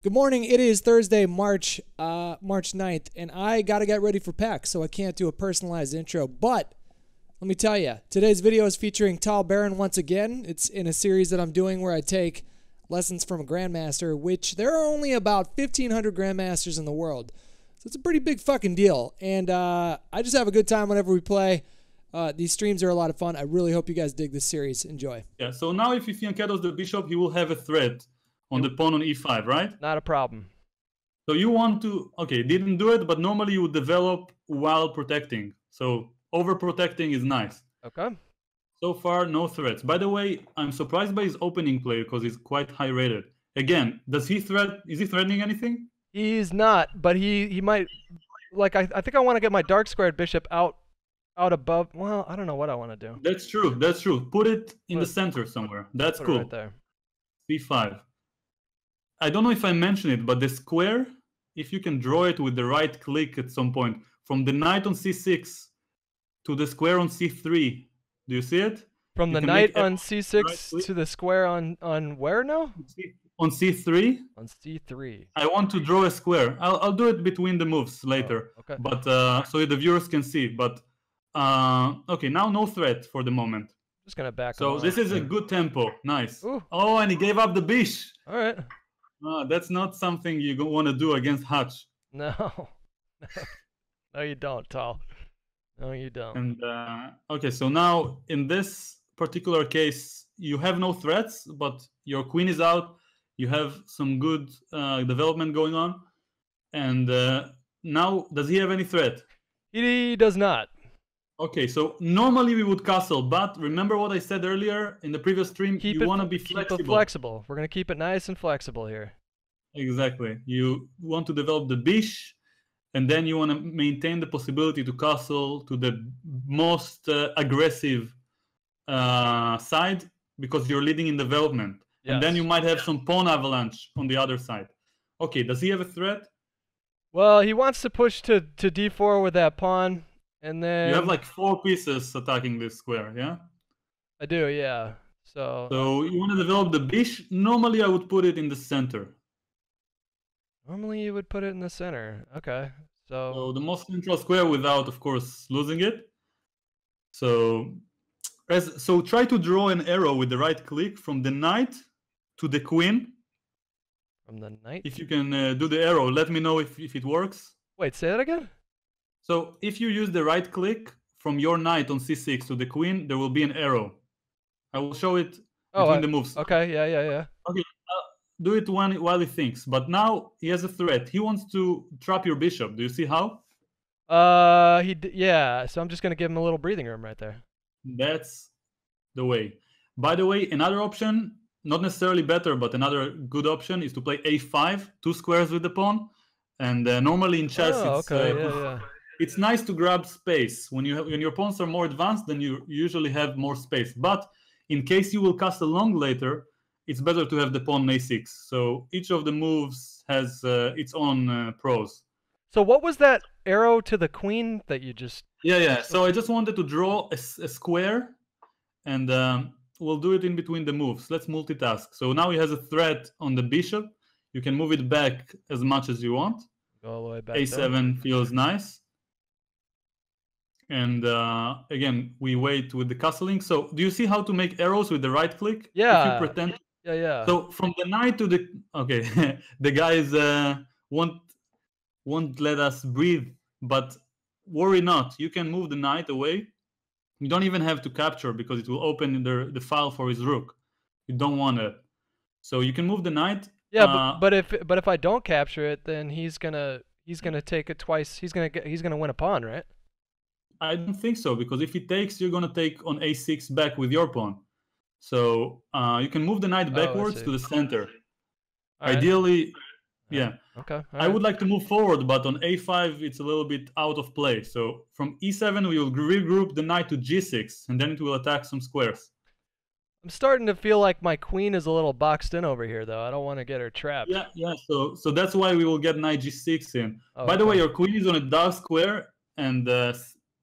Good morning. It is Thursday, March 9th, and I got to get ready for PAX, so I can't do a personalized intro. But let me tell you, today's video is featuring Tal Baron once again. It's in a series that I'm doing where I take lessons from a Grandmaster, which there are only about 1,500 Grandmasters in the world. So it's a pretty big fucking deal. And I just have a good time whenever we play. These streams are a lot of fun. I really hope you guys dig this series. Enjoy. Yeah, so now if you fianchettos the bishop, he will have a threat on the pawn on e5, right? Not a problem. So you want to, okay, didn't do it, but normally you would develop while protecting. So overprotecting is nice. Okay. So far, no threats. By the way, I'm surprised by his opening play because he's quite high rated. Again, is he threatening anything? He's not, but he might, like, I think I want to get my dark squared bishop out above. Well, I don't know what I want to do. That's true, that's true. Put it in the center somewhere. That's cool. Right there. c5. I don't know if I mentioned it, but the square, if you can draw it with the right click at some point, from the knight on c6 to the square on c3, do you see it? From the knight on c6 to the square on where now? On c3. On c3. I want to draw a square. I'll do it between the moves later. Oh, okay. But so the viewers can see. But okay, now no threat for the moment. Just gonna back. So this is a good tempo. Nice. Ooh. Oh, and he gave up the bish. All right. That's not something you want to do against Hutch. No. No, you don't, Tal. No, you don't. And okay, so now in this particular case, you have no threats, but your queen is out. You have some good development going on. And now, does he have any threat? He does not. Okay, so normally we would castle, but remember what I said earlier in the previous stream, you want to be flexible. Keep it flexible. We're going to keep it nice and flexible here. Exactly. You want to develop the bish, and then you want to maintain the possibility to castle to the most aggressive side because you're leading in development. Yes. And then you might have some pawn avalanche on the other side. Okay, does he have a threat? Well, he wants to push to d4 with that pawn. And then you have like 4 pieces attacking this square, yeah? I do, yeah. So you want to develop the bish. Normally I would put it in the center. Normally you would put it in the center. Okay. So the most central square without, of course, losing it. So try to draw an arrow with the right click from the knight to the queen. From the knight? If you can do the arrow, let me know if it works. Wait, say that again? So if you use the right click from your knight on c6 to the queen, there will be an arrow. I will show it between the moves. Okay, yeah. Okay, do it while he thinks. But now he has a threat. He wants to trap your bishop. Do you see how? Yeah. So I'm just gonna give him a little breathing room right there. That's the way. By the way, another option, not necessarily better, but another good option is to play a5, 2 squares with the pawn. And normally in chess, it's nice to grab space. When your pawns are more advanced, then you usually have more space. But in case you will castle long later, it's better to have the pawn on a6. So each of the moves has its own pros. So what was that arrow to the queen that you just... Yeah. So I just wanted to draw a square, and we'll do it in between the moves. Let's multitask. So now he has a threat on the bishop. You can move it back as much as you want. Go all the way back a7 down. Feels nice. And again, we wait with the castling. So do you see how to make arrows with the right click? Yeah. If you pretend. Yeah. So from the knight to the... Okay, the guys won't let us breathe, but worry not. You can move the knight away. You don't even have to capture because it will open the file for his rook. You don't want it. So you can move the knight. Yeah, but if I don't capture it, then he's gonna take it twice. He's gonna win a pawn, right? I don't think so, because if he takes, you're gonna take on a6 back with your pawn. So you can move the knight backwards to the center. Right. Ideally, yeah. Okay. I would like to move forward, but on a5 it's a little bit out of play. So from e7 we will regroup the knight to g6, and then it will attack some squares. I'm starting to feel like my queen is a little boxed in over here, though. I don't want to get her trapped. Yeah. So that's why we will get knight g6 in. By the way, your queen is on a dark square, and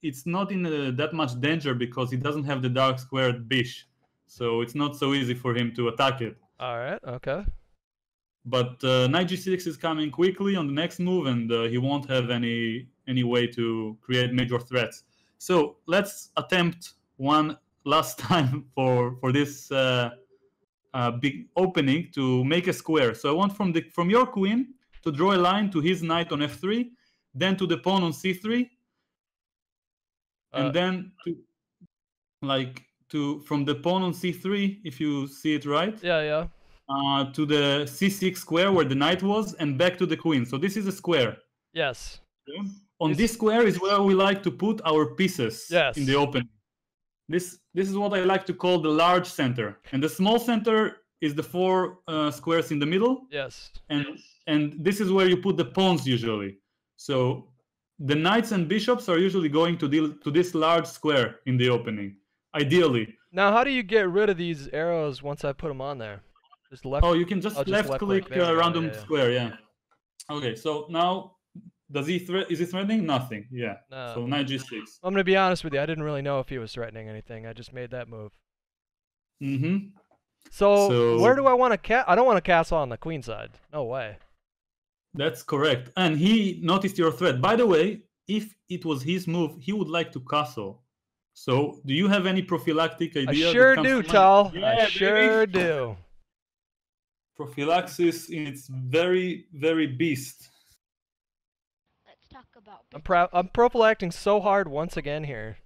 it's not in that much danger because he doesn't have the dark squared bish. So it's not so easy for him to attack it. All right, okay. But knight g6 is coming quickly on the next move, and he won't have any way to create major threats. So let's attempt one last time for this big opening to make a square. So I want from your queen to draw a line to his knight on f3, then to the pawn on c3, and then from the pawn on c3, if you see it right. Yeah. To the c6 square where the knight was, and back to the queen. So this is a square. Yes. Okay? On this square is where we like to put our pieces in the opening. This is what I like to call the large center, and the small center is the 4 squares in the middle. Yes. And this is where you put the pawns usually. So the knights and bishops are usually going to this large square in the opening, ideally. Now, how do you get rid of these arrows once I put them on there? Just left. Oh, you can just left click random square. Yeah. Okay, so now is he threatening? Nothing. Yeah. No. So knight g6. I'm gonna be honest with you. I didn't really know if he was threatening anything. I just made that move. Mm-hmm. So where do I want to I don't want to castle on the queen side. No way. That's correct. And he noticed your threat. By the way, if it was his move, he would like to castle. So do you have any prophylactic idea? I sure do, Tal. Yeah, I sure do. Prophylaxis in its very, very beast. Let's talk about. I'm prophylacting so hard once again here.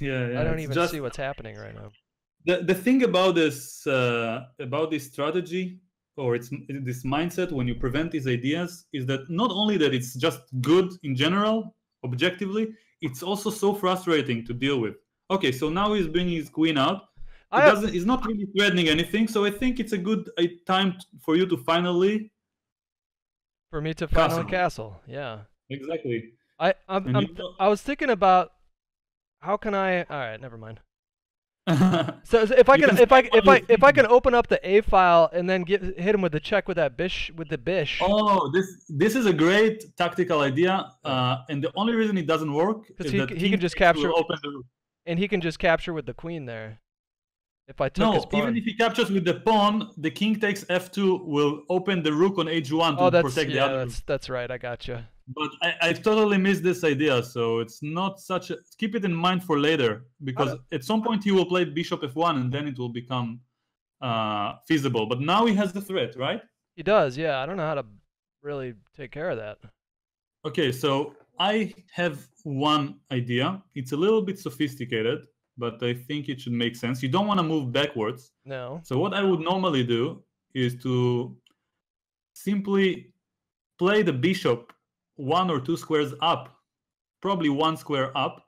Yeah. I don't even see what's happening right now. The thing about this strategy, or this mindset when you prevent these ideas, is that not only that it's just good in general, objectively, it's also so frustrating to deal with. Okay, so now he's bringing his queen out. He's not really threatening anything, so I think it's a good time for you to finally... For me to finally castle, yeah. Exactly. I was thinking about how can I... All right, never mind. So if I can open up the A file and then hit him with the check with the bish. Oh, this is a great tactical idea, and the only reason it doesn't work is that he can just capture. And he can just capture with the queen there. If I took his pawn. Even if he captures with the pawn, the king takes f2 will open the rook on h1 to protect the other. That's right. I gotcha. But I totally missed this idea, so it's not such a... Keep it in mind for later, because at some point he will play bishop f1 and then it will become feasible. But now he has the threat, right? He does, yeah. I don't know how to really take care of that. Okay, so I have one idea. It's a little bit sophisticated, but I think it should make sense. You don't want to move backwards. No. So what I would normally do is to simply play the bishop 1 or 2 squares up, probably 1 square up,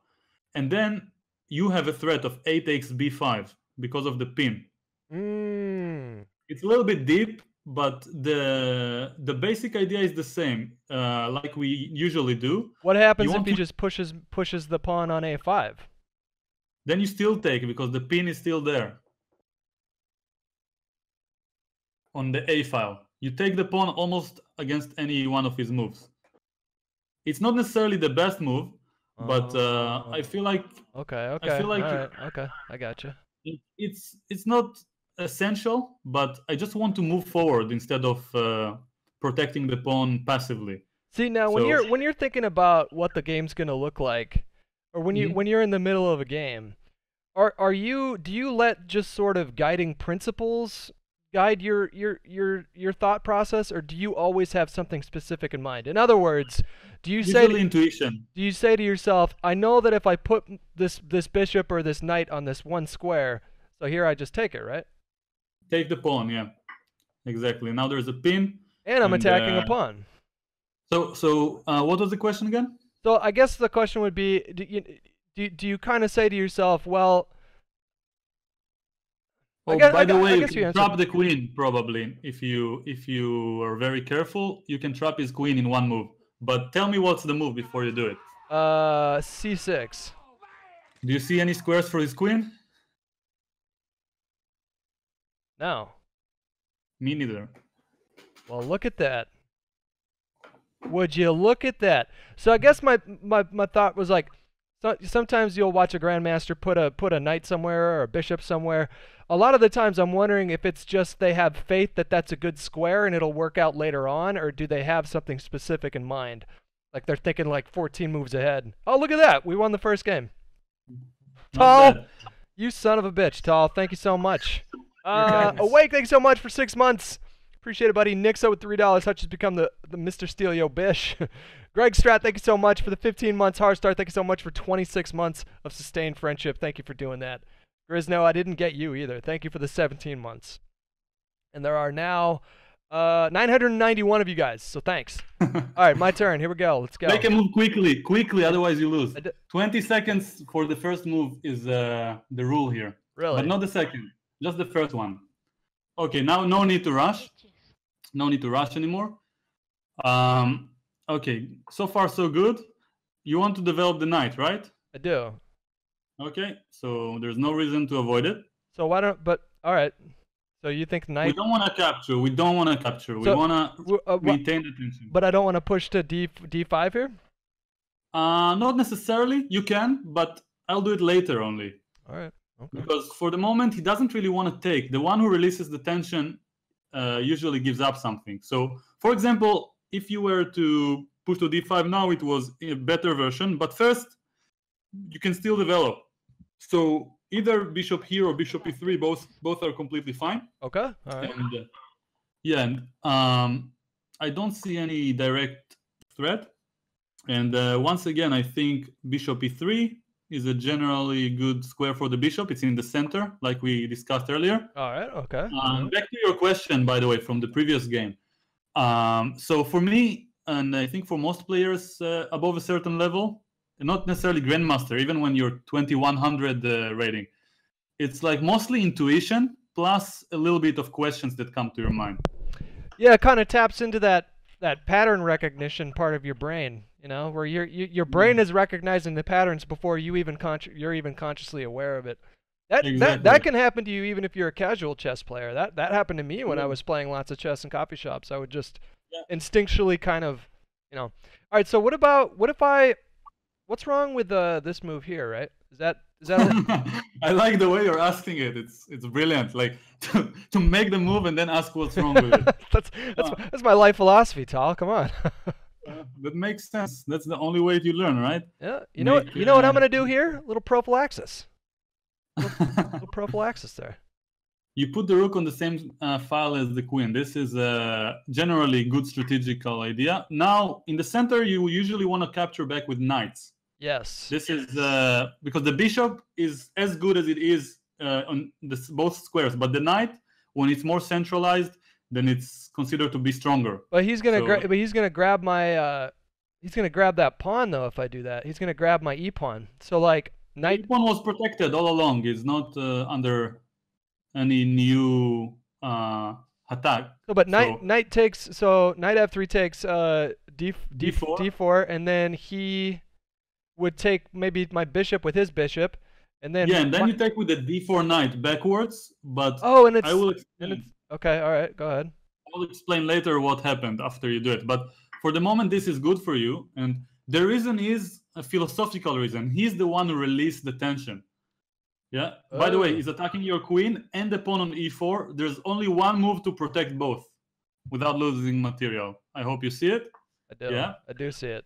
and then you have a threat of a takes b5 because of the pin. It's a little bit deep, but the basic idea is the same, like we usually do. What happens if he just pushes the pawn on a5? Then you still take because the pin is still there on the a file. You take the pawn almost against any one of his moves. It's not necessarily the best move, but I feel like... Okay. I feel like okay, I gotcha. It's not essential, but I just want to move forward instead of protecting the pawn passively. See, now when you're thinking about what the game's gonna look like, or when you're in the middle of a game, do you let just sort of guiding principles guide your thought process, or do you always have something specific in mind? In other words, do you intuition. Do you say to yourself, I know that if I put this bishop or this knight on this one square, so here I just take it, right? Take the pawn, yeah. Exactly. Now there's a pin. And I'm attacking a pawn. So what was the question again? So I guess the question would be, do you kind of say to yourself, well... by the way, you can trap the queen, probably. If you are very careful, you can trap his queen in one move. But tell me what's the move before you do it. C6. Do you see any squares for his queen? No. Me neither. Well, look at that. Would you look at that? So I guess my thought was like, So sometimes you'll watch a grandmaster put a knight somewhere or a bishop somewhere. A lot of the times I'm wondering if it's just they have faith that that's a good square and it'll work out later on, or do they have something specific in mind? Like they're thinking like 14 moves ahead. Oh, look at that. We won the first game. Tal, you son of a bitch, Tal. Thank you so much. Awake, thank you so much for 6 months. Appreciate it, buddy. Nixa with $3. Hutch has become the Mr. Steelio Bish. Greg Strat, thank you so much for the 15 months. Harstar, thank you so much for 26 months of sustained friendship. Thank you for doing that. Grizno, I didn't get you either. Thank you for the 17 months. And there are now 991 of you guys, so thanks. All right, my turn. Here we go. Let's go. Make a move quickly, otherwise you lose. 20 seconds for the first move is the rule here. Really? But not the second, just the first one. Okay, now no need to rush. No need to rush anymore. Okay, so far so good. You want to develop the knight, right? I do. Okay, so there's no reason to avoid it. So why don't, but, all right. So you think knight... We don't want to capture. We don't want to capture. We want to retain the tension. But I don't want to push to D5 here? Not necessarily. You can, but I'll do it later only. All right. Okay. Because for the moment, he doesn't really want to take. The one who releases the tension usually gives up something. So, for example, if you were to push to D5 now, it was a better version. But first, you can still develop. So either bishop here or bishop E3, both are completely fine. Okay. All right. And, yeah, and I don't see any direct threat. And once again, I think bishop E3 is a generally good square for the bishop. It's in the center, like we discussed earlier. All right. Okay. Back to your question, by the way, from the previous game. So for me, and I think for most players above a certain level, not necessarily Grandmaster, even when you're 2100 rating, it's like mostly intuition plus a little bit of questions that come to your mind. Yeah, it kind of taps into that pattern recognition part of your brain, you know, where your brain is recognizing the patterns before you're even consciously aware of it. That can happen to you even if you're a casual chess player. That happened to me when I was playing lots of chess in coffee shops. I would just instinctually kind of, you know. All right, so what's wrong with this move here, right? Is that I like the way you're asking it. It's brilliant. Like to make the move and then ask what's wrong with it. that's my life philosophy, Tal. Come on. That makes sense. That's the only way you learn, right? Yeah. You know what I'm gonna do here? A little prophylaxis. little prophylaxis there. You put the rook on the same file as the queen. This is generally good strategical idea. Now, in the center, you usually want to capture back with knights. Yes. This is because the bishop is as good as it is on both squares, but the knight, when it's more centralized, then it's considered to be stronger. But he's gonna grab my he's gonna grab that pawn though if I do that. He's gonna grab my e pawn. So like knight. E pawn was protected all along. It's not under any new attack. So, but knight takes. So knight f3 takes d4, and then he would take maybe my bishop with his bishop, and then and then you take with the d4 knight backwards. But I will explain. Okay, all right, go ahead. I'll explain later what happened after you do it. But for the moment, this is good for you, and the reason is a philosophical reason. He's the one who released the tension. Yeah. By the way, he's attacking your queen and the pawn on e4. There's only one move to protect both without losing material. I hope you see it. I do. Yeah, I do see it.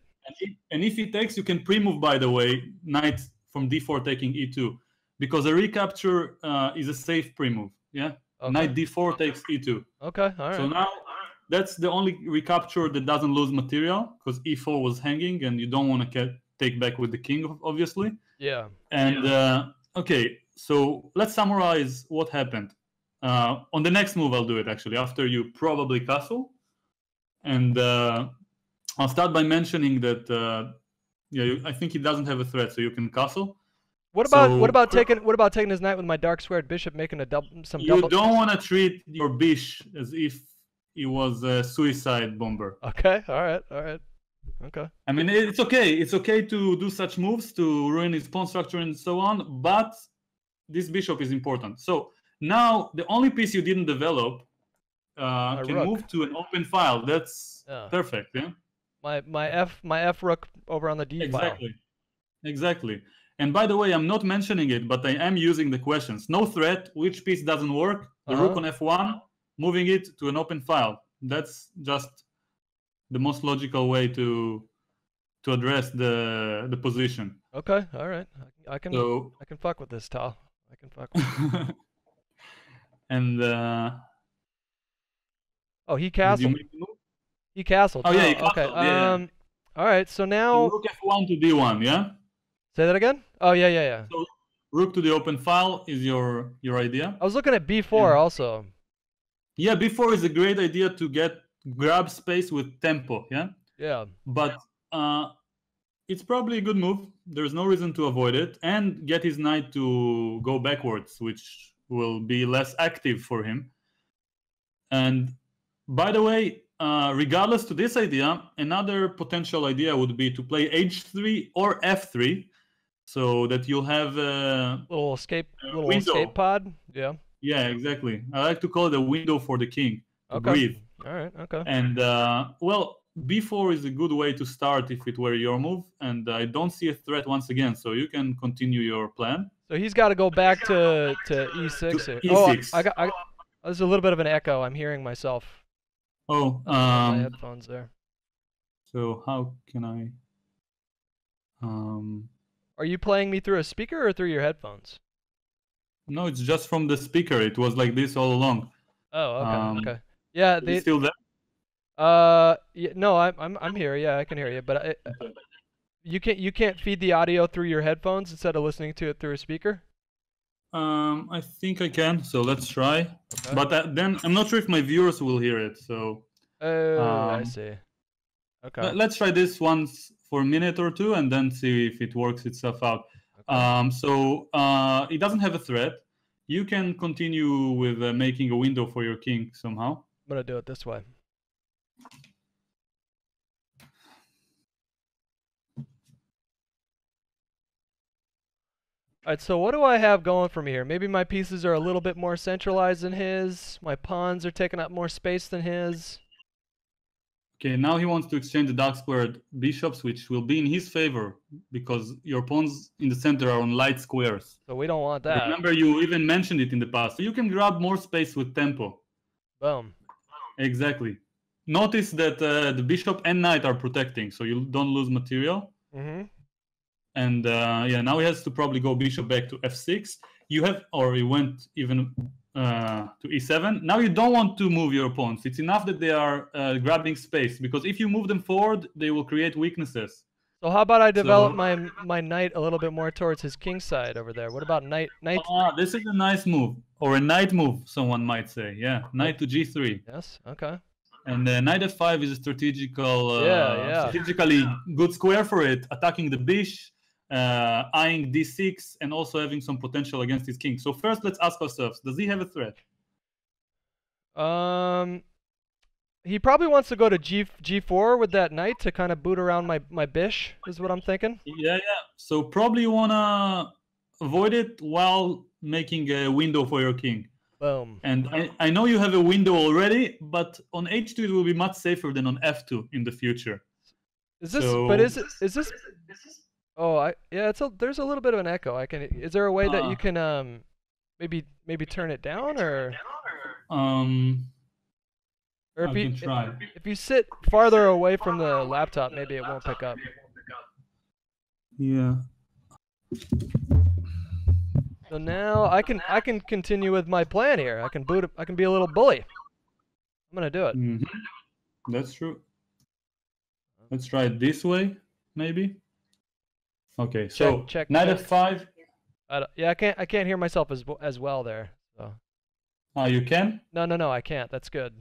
And if he takes, you can pre-move, by the way, knight from d4 taking e2, because a recapture is a safe pre-move. Yeah. Okay. Knight d4 takes e2. Okay. All right. So now that's the only recapture that doesn't lose material, because e4 was hanging, and you don't want to take back with the king, obviously. Yeah. And okay, so let's summarize what happened. On the next move, I'll do it actually after you probably castle, and I'll start by mentioning that I think he doesn't have a threat, so you can castle. What about taking his knight with my dark squared bishop, making a double? You don't want to treat your bish as if he was a suicide bomber. Okay, all right. Okay. I mean, it's okay. It's okay to do such moves to ruin his pawn structure and so on, but this bishop is important. So now the only piece you didn't develop can move to an open file. That's perfect. Yeah. My F rook over on the D file. Exactly. exactly. And by the way, I'm not mentioning it, but I am using the questions. No threat, which piece doesn't work? The rook on f1, moving it to an open file. That's just the most logical way to address the position. Okay, all right. I can fuck with this, Tal. I can fuck with it. And oh, he castled. Did you make the move? He castled. Oh yeah, he castled. Okay. Yeah. All right. So now rook f1 to d1. Yeah. Say that again. Oh yeah. So rook to the open file is your idea. I was looking at b4 also. Yeah, b4 is a great idea to grab space with tempo. Yeah. Yeah. But it's probably a good move. There's no reason to avoid it, and get his knight to go backwards, which will be less active for him. And by the way, regardless to this idea, another potential idea would be to play h3 or f3, so that you'll have a little escape pod. Yeah. Yeah, exactly. I like to call it a window for the king to breathe. All right. Okay. And well, b4 is a good way to start if it were your move, and I don't see a threat once again, so you can continue your plan. So he's got to go back to e6. To e6. Oh, there's a little bit of an echo. I'm hearing myself. Oh, my headphones there. So how can I? Are you playing me through a speaker or through your headphones? No, it's just from the speaker. It was like this all along. Oh, okay. Okay. Yeah, are you still there? Yeah, no, I'm here. Yeah, I can hear you, but you can't feed the audio through your headphones instead of listening to it through a speaker? I think I can, so let's try. Okay. But then I'm not sure if my viewers will hear it, so... I see. Okay. Let's try this once for a minute or two and then see if it works itself out. Okay. So it doesn't have a threat. You can continue with making a window for your king somehow. I'm going to do it this way. Alright, so what do I have going for me here? Maybe my pieces are a little bit more centralized than his. My pawns are taking up more space than his. Okay, now he wants to exchange the dark squared bishops, which will be in his favor, because your pawns in the center are on light squares. So we don't want that. Remember, you even mentioned it in the past. So you can grab more space with tempo. Boom. Exactly. Notice that the bishop and knight are protecting, so you don't lose material. Mm-hmm. And yeah, now he has to probably go bishop back to f6. You have, or he went even to e7. Now you don't want to move your pawns. It's enough that they are grabbing space, because if you move them forward, they will create weaknesses. So how about I develop my knight a little bit more towards his king side over there? What about knight? This is a nice move, or a knight move, someone might say. Yeah, knight to g3. Yes. Okay. And knight f5 is a strategically good square for it, attacking the bish, eyeing d6, and also having some potential against his king. So first, let's ask ourselves: does he have a threat? He probably wants to go to g4 with that knight to kind of boot around my bish, is what I'm thinking. Yeah. So probably you wanna avoid it while making a window for your king. Boom. And I know you have a window already, but on h2 it will be much safer than on f2 in the future. Is this? So, but is this? Oh, yeah. There's a little bit of an echo. Is there a way that you can maybe turn it down, or if you sit farther away from the laptop, maybe it won't pick up. Yeah. So now I can continue with my plan here. I can be a little bully. I'm gonna do it. Mm-hmm. That's true. Let's try it this way, maybe. Okay, so check, knight f5. Yeah, I can't hear myself as well there. So. You can? No, I can't. That's good.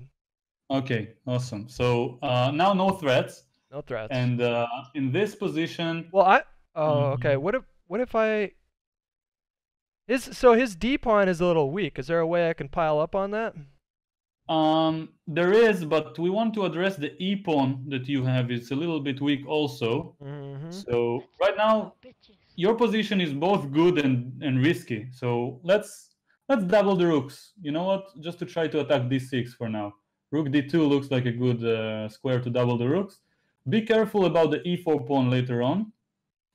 Okay, awesome. So now no threats. No threats. And in this position. Well, okay. What if I? His d pawn is a little weak. Is there a way I can pile up on that? There is, but we want to address the e pawn that you have. It's a little bit weak also. Mm-hmm. So right now, your position is both good and risky. So let's double the rooks. You know what? Just to try to attack d6 for now. Rook d2 looks like a good square to double the rooks. Be careful about the e4 pawn later on.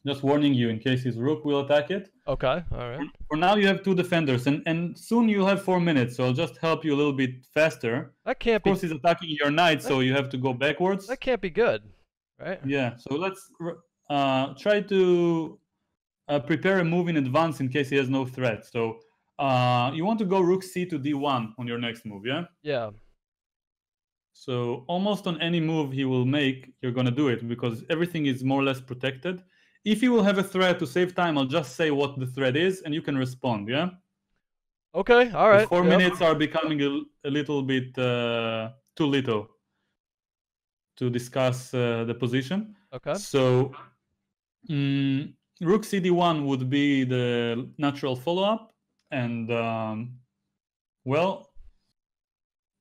Just warning you in case his rook will attack it. Okay, all right. For now, you have 2 defenders, and soon you'll have 4 minutes, so I'll just help you a little bit faster. That can't be... Of course, he's attacking your knight, so you have to go backwards. That can't be good, right? Yeah, so let's try to prepare a move in advance in case he has no threat. So you want to go rook c to d1 on your next move, yeah? Yeah. So almost on any move he will make, you're going to do it, because everything is more or less protected. If you will have a threat, to save time, I'll just say what the threat is, and you can respond, yeah? Okay, all right. The 4 minutes are becoming a little bit too little to discuss the position. Okay. So rook cd1 would be the natural follow-up, and well,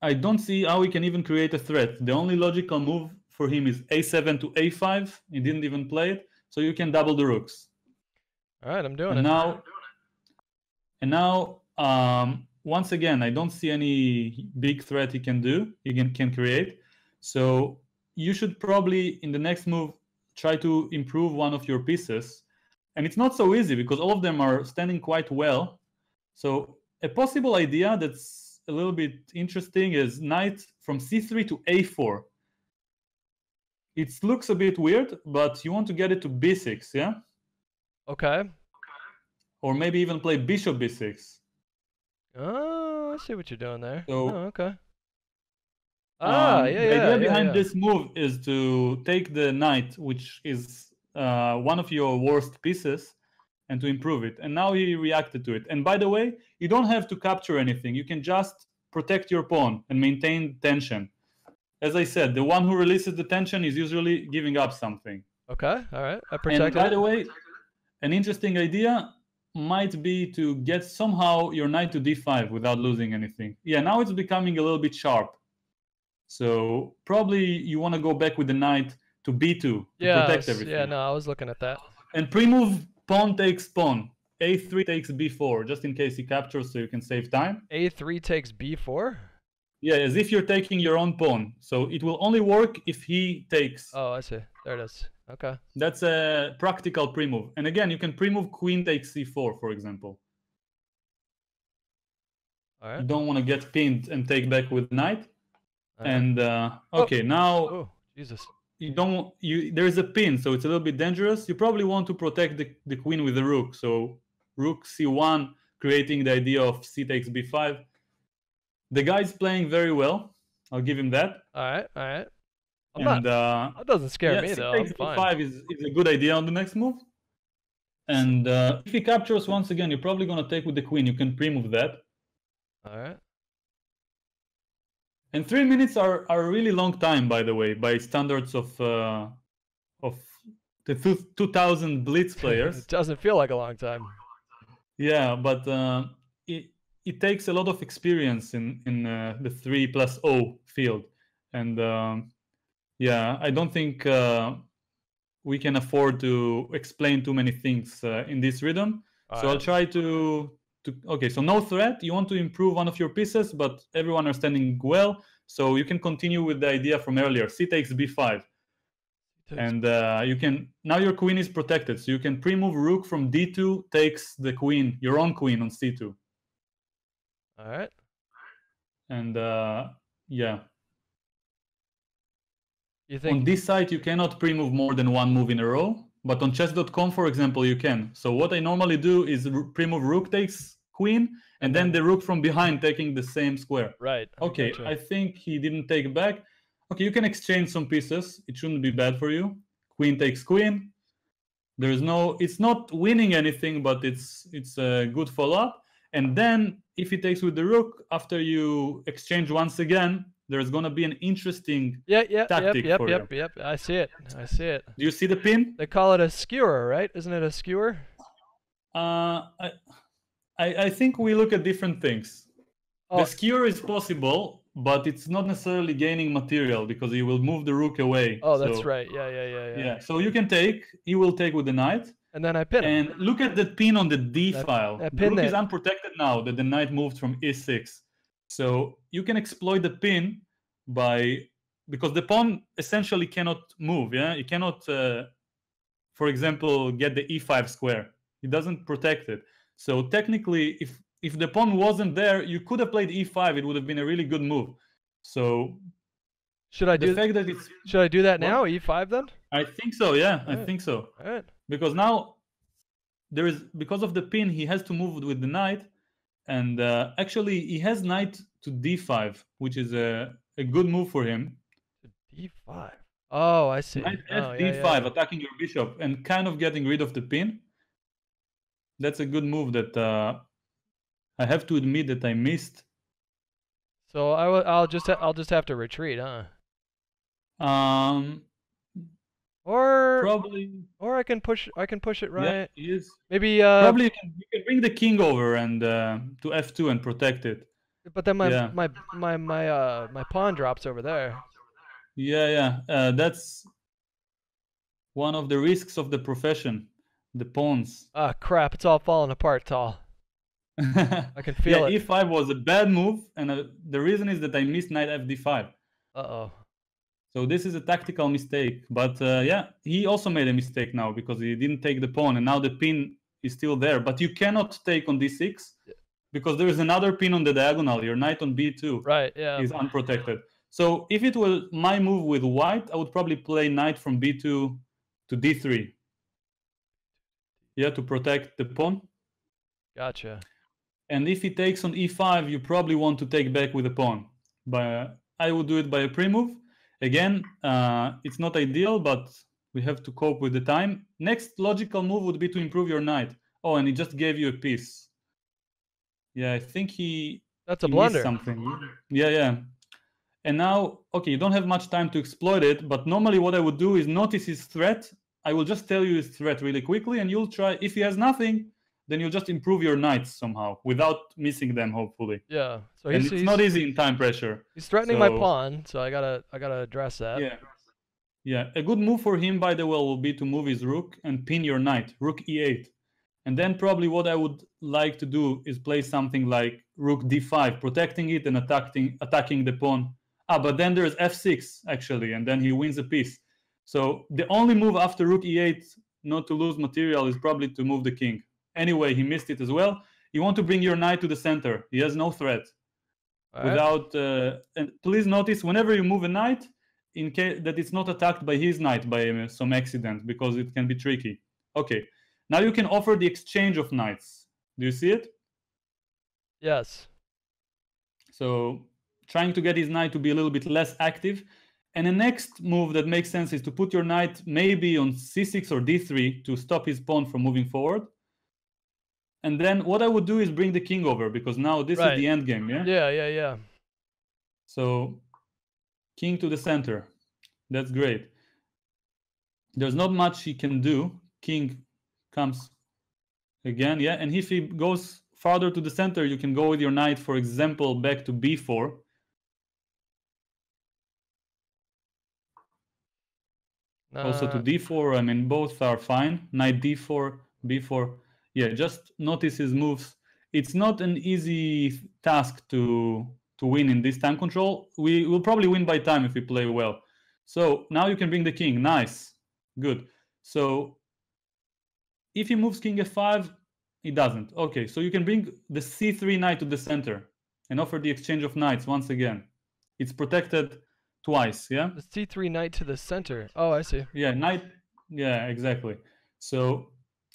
I don't see how he can even create a threat. The only logical move for him is a7 to a5. He didn't even play it, so you can double the rooks. All right, I'm doing it. And now, once again, I don't see any big threat he can do. He can create. So you should probably, in the next move, try to improve one of your pieces. And it's not so easy because all of them are standing quite well. So a possible idea that's a little bit interesting is knight from c3 to a4. It looks a bit weird, but you want to get it to b6, yeah? Okay. Or maybe even play bishop b6. Oh, I see what you're doing there. So, okay. The idea behind this move is to take the knight, which is one of your worst pieces, and to improve it. And now he reacted to it. And by the way, you don't have to capture anything. You can just protect your pawn and maintain tension. As I said, the one who releases the tension is usually giving up something. Okay, all right. I protect it. And by the way, an interesting idea might be to get somehow your knight to d5 without losing anything. Yeah, now it's becoming a little bit sharp. So probably you want to go back with the knight to b2 to protect everything. Yeah, no, I was looking at that. And pre-move pawn takes pawn. a3 takes b4, just in case he captures so you can save time. a3 takes b4? Yeah, as if you're taking your own pawn. So it will only work if he takes. Oh, I see. There it is. Okay. That's a practical pre-move. And again, you can pre-move queen takes c4, for example. All right. You don't want to get pinned and take back with knight. Right. And okay, now oh, Jesus. There is a pin, so it's a little bit dangerous. You probably want to protect the queen with the rook. So rook c1, creating the idea of c takes b5. The guy's playing very well. I'll give him that. All right, all right. That doesn't scare me though. C takes b5 is a good idea on the next move. And if he captures once again, you're probably going to take with the queen. You can pre-move that. All right. And 3 minutes are a really long time, by the way, by standards of the 2000 Blitz players. It doesn't feel like a long time. Yeah, but it takes a lot of experience in the 3+0 field. And yeah, I don't think we can afford to explain too many things in this rhythm. So I'll try to okay, so no threat. You want to improve one of your pieces, but everyone are standing well. So you can continue with the idea from earlier. C takes b5. And you can, now your queen is protected. So you can pre-move rook from d2, takes the queen, your own queen on c2. All right. And yeah. You think... On this side, you cannot pre-move more than one move in a row. But on chess.com, for example, you can. So what I normally do is pre-move rook takes queen, and then the rook from behind taking the same square. Right. Okay, I think he didn't take back. Okay, you can exchange some pieces. It shouldn't be bad for you. Queen takes queen. There is no, it's not winning anything, but it's a good follow-up. And then if he takes with the rook, after you exchange once again, there's going to be an interesting tactic for you. Yep. I see it. Do you see the pin? They call it a skewer, right? Isn't it a skewer? I think we look at different things. The skewer is possible, but it's not necessarily gaining material because you will move the rook away. Oh, that's right. Yeah. So you can take. He will take with the knight. And then I pin him. And look at the pin on the d file. The rook is unprotected now that the knight moved from e6. So you can exploit the pin because the pawn essentially cannot move. Yeah, you cannot for example, get the e5 square. He doesn't protect it. So technically, if the pawn wasn't there, you could have played e5. It would have been a really good move. So should I do that now? E5 then? I think so. Yeah, I think so. All right. Because now because of the pin, he has to move with the knight, and actually he has knight to d5, which is a good move for him. D5. Oh, I see. Knight d5, attacking your bishop and kind of getting rid of the pin. That's a good move that I have to admit that I missed. So I'll just have to retreat, huh? Or I can push it right. Yeah, maybe probably you can bring the king over and to f2 and protect it. But then my pawn drops over there. Yeah. That's one of the risks of the profession. The pawns. Ah, crap! It's all falling apart, Tal. I can feel it. E5 was a bad move, and the reason is that I missed knight fd5. Uh-oh. So this is a tactical mistake. But yeah, he also made a mistake now because he didn't take the pawn, and now the pin is still there. But you cannot take on d6 because there is another pin on the diagonal. Your knight on b2 is unprotected. So if it was my move with white, I would probably play knight from b2 to d3. Yeah, to protect the pawn. Gotcha. And if he takes on e5, you probably want to take back with the pawn. But I would do it by a pre-move. Again, it's not ideal, but we have to cope with the time. Next logical move would be to improve your knight. Oh, and he just gave you a piece. Yeah, I think that's a blunder. Missed something. Yeah. And now, okay, you don't have much time to exploit it, but normally what I would do is notice his threat. I will just tell you his threat really quickly, and you'll try. If he has nothing, then you'll just improve your knights somehow without missing them, hopefully. Yeah. So it's not easy in time pressure. He's threatening my pawn, so I gotta address that. Yeah. A good move for him, by the way, will be to move his rook and pin your knight, rook e8. And then probably what I would like to do is play something like rook d5, protecting it and attacking the pawn. But then there's f6 actually, and then he wins a piece. So the only move after rook e8 not to lose material is probably to move the king. Anyway, he missed it as well. You want to bring your knight to the center. He has no threat. And please notice whenever you move a knight, in case that it's not attacked by his knight by some accident, because it can be tricky. Okay, now you can offer the exchange of knights. Do you see it? Yes. So trying to get his knight to be a little bit less active. And the next move that makes sense is to put your knight maybe on c6 or d3 to stop his pawn from moving forward. And then what I would do is bring the king over, because now this is the end game, yeah? Yeah. So king to the center. That's great. There's not much he can do. King comes again, yeah? And if he goes farther to the center, you can go with your knight, for example, back to b4. Also to d4. I mean, both are fine. Knight d4, b4. Yeah, just notice his moves. It's not an easy task to win in this time control. We will probably win by time if we play well. So now you can bring the king. Nice. Good. So if he moves king f5, he doesn't. Okay, so you can bring the c3 knight to the center and offer the exchange of knights once again. It's protected twice, yeah? The c3 knight to the center. Oh, I see. Yeah, knight. Yeah, exactly. So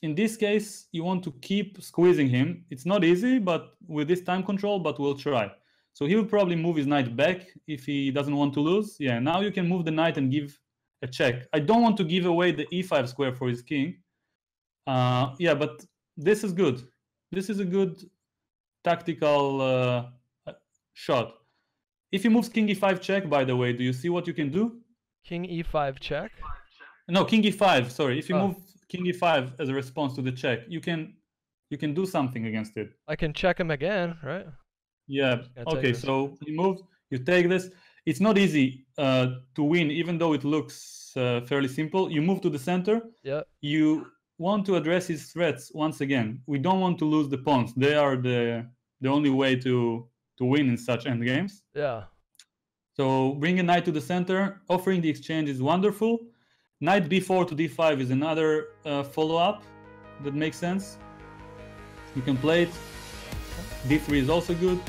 in this case, you want to keep squeezing him. It's not easy, but with this time control, but we'll try. So he will probably move his knight back if he doesn't want to lose. Yeah, now you can move the knight and give a check. I don't want to give away the e5 square for his king. Yeah, but this is good. This is a good tactical shot. If he moves king e5 check, by the way, do you see what you can do? King e5 check? No, king e5, sorry. If you move king e5 as a response to the check, you can do something against it. I can check him again, right? Yeah. Okay, so you move, you take this. It's not easy to win, even though it looks fairly simple. You move to the center. Yeah. You want to address his threats once again. We don't want to lose the pawns. They are the only way to win in such endgames. Yeah. So bring a knight to the center. Offering the exchange is wonderful. Knight b4 to d5 is another follow-up that makes sense. You can play it. d3 is also good.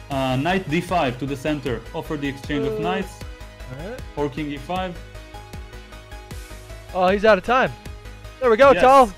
Knight d5 to the center. Offer the exchange of knights. Or king e5. Oh, he's out of time. There we go, yes. Tal.